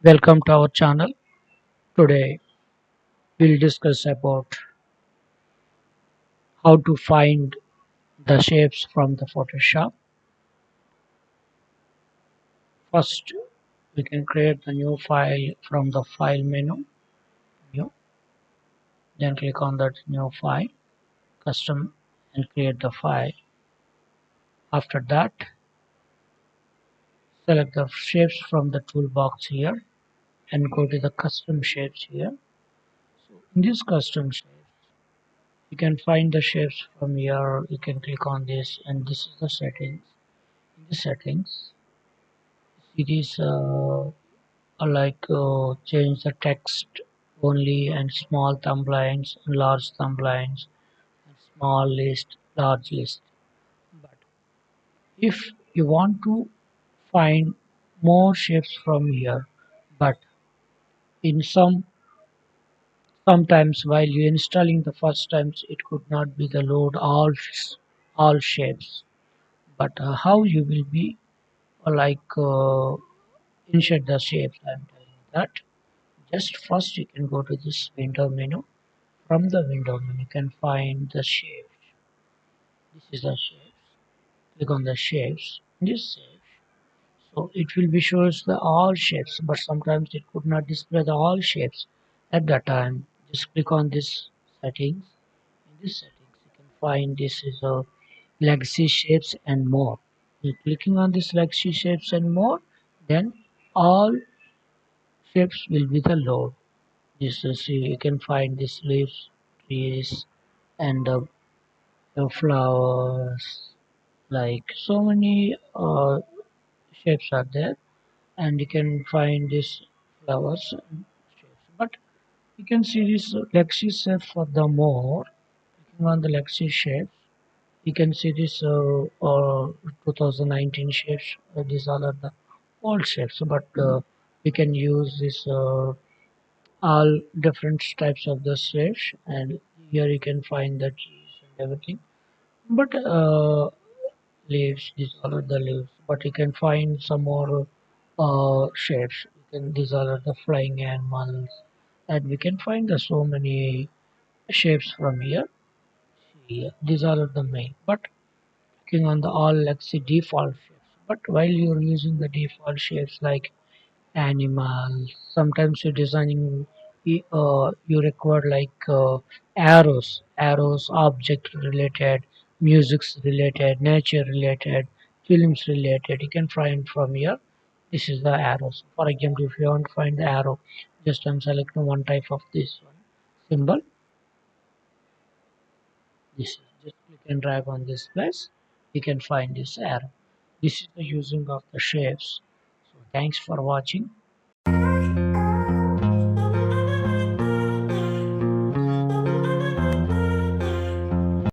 Welcome to our channel. Today we'll discuss about how to find the shapes from the Photoshop. First, we can create the new file from the file menu. New. Then click on that new file, custom, and create the file. After that, select the shapes from the toolbox here and go to the custom shapes here. In this custom shapes, you can find the shapes from here. You can click on this, and this is the settings. In the settings, it is change the text only and small thumbnails and large thumbnails and small list, large list. But if you want to find more shapes from here, but in sometimes while you installing the first times it could not be the load all shapes. But how you will be insert the shapes? I'm telling you that. Just first you can go to this window menu. From the window menu you can find the shapes. This is the shapes. Click on the shapes. This shapes. So it will be shows the all shapes, but sometimes it could not display the all shapes at that time. Just click on this settings. In this settings you can find this is a legacy shapes and more. You're clicking on this legacy shapes and more, then all shapes will be the load. This is you can find this leaves, trees, and the flowers, like so many shapes are there, and you can find these flowers and shapes. But you can see this lexi shape for the more. Clicking on the lexi shapes, you can see this 2019 shapes. These all are the old shapes, but we can use this all different types of the shapes, and here you can find the trees and everything. But leaves, these are the leaves, but you can find some more shapes. These are the flying animals, and we can find the so many shapes from here. Here these are the main, but clicking on the all, let's see, default shapes. But while you're using the default shapes like animals, sometimes you're designing, you require arrows, object related, music's related, nature related, films related. You can find from here. This is the arrows. For example, if you want to find the arrow, just I'm selecting one type of this one symbol. This is just click and drag on this place. You can find this arrow. This is the using of the shapes. So thanks for watching.